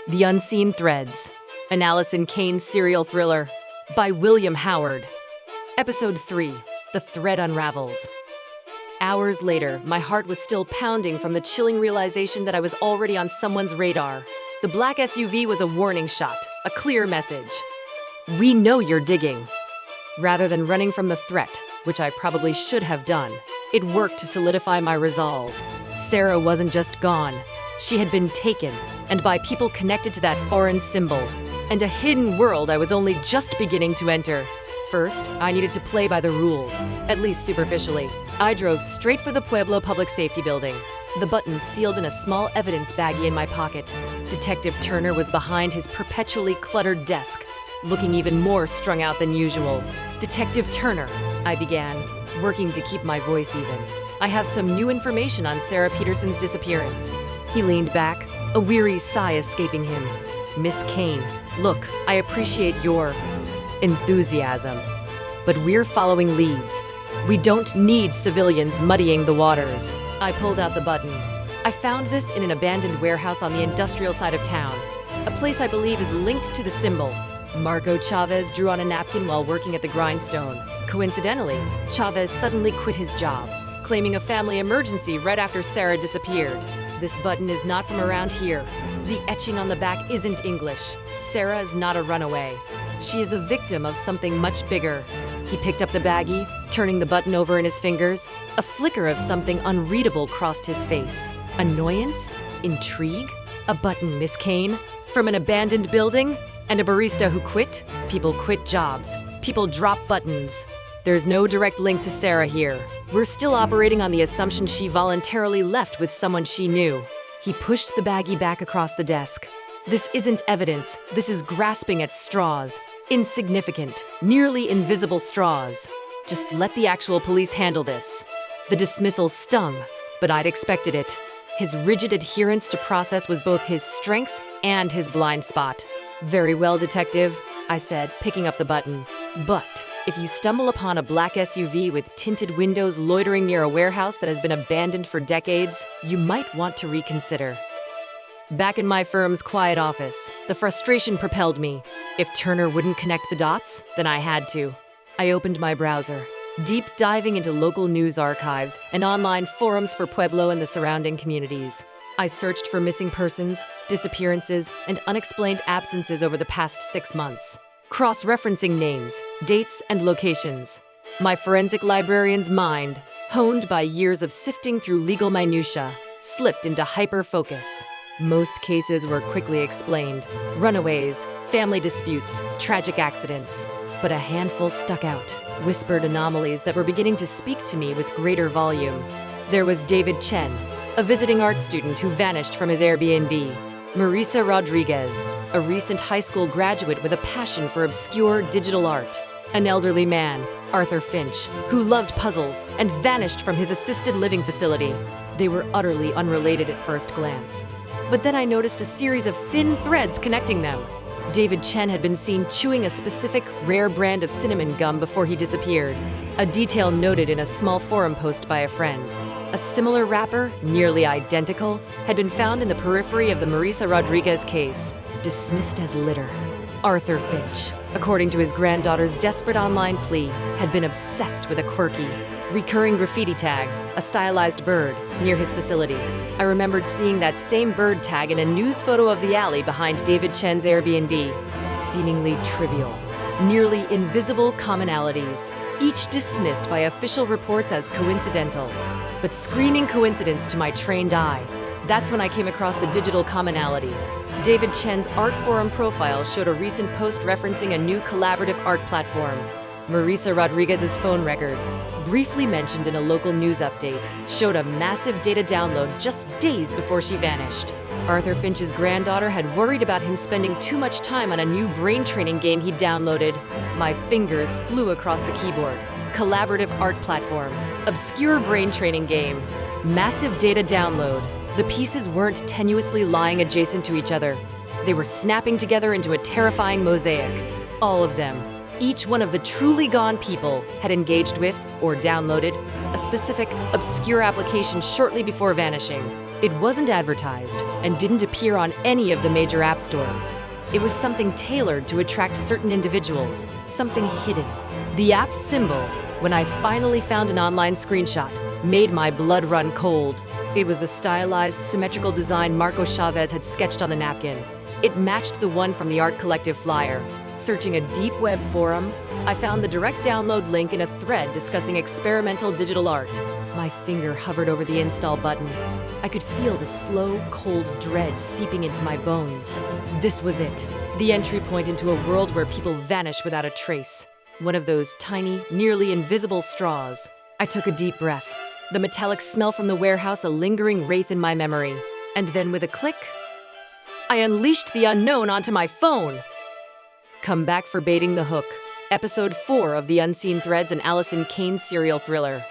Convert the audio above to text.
The Unseen Threads, an Allison Cain serial thriller by William Howard. Episode 3, The Thread Unravels. Hours later, my heart was still pounding from the chilling realization that I was already on someone's radar. The black SUV was a warning shot, a clear message. We know you're digging. Rather than running from the threat, which I probably should have done, it worked to solidify my resolve. Sarah wasn't just gone. She had been taken, and by people connected to that foreign symbol, and a hidden world I was only just beginning to enter. First, I needed to play by the rules, at least superficially. I drove straight for the Pueblo Public Safety Building, the button sealed in a small evidence baggie in my pocket. Detective Turner was behind his perpetually cluttered desk, looking even more strung out than usual. Detective Turner, I began, working to keep my voice even. I have some new information on Sarah Peterson's disappearance. He leaned back, a weary sigh escaping him. Miss Cain, look, I appreciate your enthusiasm, but we're following leads. We don't need civilians muddying the waters. I pulled out the button. I found this in an abandoned warehouse on the industrial side of town, a place I believe is linked to the symbol. Marco Chavez drew on a napkin while working at the grindstone. Coincidentally, Chavez suddenly quit his job, claiming a family emergency right after Sarah disappeared. This button is not from around here. The etching on the back isn't English. Sarah is not a runaway. She is a victim of something much bigger. He picked up the baggie, turning the button over in his fingers. A flicker of something unreadable crossed his face. Annoyance? Intrigue? A button, Miss Cain? From an abandoned building? And a barista who quit? People quit jobs. People drop buttons. There's no direct link to Sarah here. We're still operating on the assumption she voluntarily left with someone she knew. He pushed the baggie back across the desk. This isn't evidence. This is grasping at straws. Insignificant, nearly invisible straws. Just let the actual police handle this. The dismissal stung, but I'd expected it. His rigid adherence to process was both his strength and his blind spot. Very well, detective, I said, picking up the button. But if you stumble upon a black SUV with tinted windows loitering near a warehouse that has been abandoned for decades, you might want to reconsider. Back in my firm's quiet office, the frustration propelled me. If Turner wouldn't connect the dots, then I had to. I opened my browser, deep diving into local news archives and online forums for Pueblo and the surrounding communities. I searched for missing persons, disappearances, and unexplained absences over the past 6 months. Cross-referencing names, dates, and locations. My forensic librarian's mind, honed by years of sifting through legal minutiae, slipped into hyper-focus. Most cases were quickly explained. Runaways, family disputes, tragic accidents. But a handful stuck out, whispered anomalies that were beginning to speak to me with greater volume. There was David Chen, a visiting art student who vanished from his Airbnb. Marisa Rodriguez, a recent high school graduate with a passion for obscure digital art. An elderly man, Arthur Finch, who loved puzzles and vanished from his assisted living facility. They were utterly unrelated at first glance. But then I noticed a series of thin threads connecting them. David Chen had been seen chewing a specific rare brand of cinnamon gum before he disappeared, a detail noted in a small forum post by a friend. A similar wrapper, nearly identical, had been found in the periphery of the Marisa Rodriguez case, dismissed as litter. Arthur Finch, according to his granddaughter's desperate online plea, had been obsessed with a quirky, recurring graffiti tag, a stylized bird, near his facility. I remembered seeing that same bird tag in a news photo of the alley behind David Chen's Airbnb. Seemingly trivial, nearly invisible commonalities, each dismissed by official reports as coincidental. But screaming coincidence to my trained eye. That's when I came across the digital commonality. David Chen's art forum profile showed a recent post referencing a new collaborative art platform. Marisa Rodriguez's phone records, briefly mentioned in a local news update, showed a massive data download just days before she vanished. Arthur Finch's granddaughter had worried about him spending too much time on a new brain training game he'd downloaded. My fingers flew across the keyboard. Collaborative art platform, obscure brain training game, massive data download. The pieces weren't tenuously lying adjacent to each other. They were snapping together into a terrifying mosaic. All of them. Each one of the truly gone people had engaged with, or downloaded, a specific, obscure application shortly before vanishing. It wasn't advertised and didn't appear on any of the major app stores. It was something tailored to attract certain individuals, something hidden. The app's symbol, when I finally found an online screenshot, made my blood run cold. It was the stylized, symmetrical design Marco Chavez had sketched on the napkin. It matched the one from the art collective flyer. Searching a deep web forum, I found the direct download link in a thread discussing experimental digital art. My finger hovered over the install button. I could feel the slow, cold dread seeping into my bones. This was it, the entry point into a world where people vanish without a trace. One of those tiny, nearly invisible straws. I took a deep breath, the metallic smell from the warehouse a lingering wraith in my memory. And then with a click, I unleashed the unknown onto my phone. Come back for Baiting the Hook, Episode 4 of the Unseen Threads and Allison Cain serial thriller.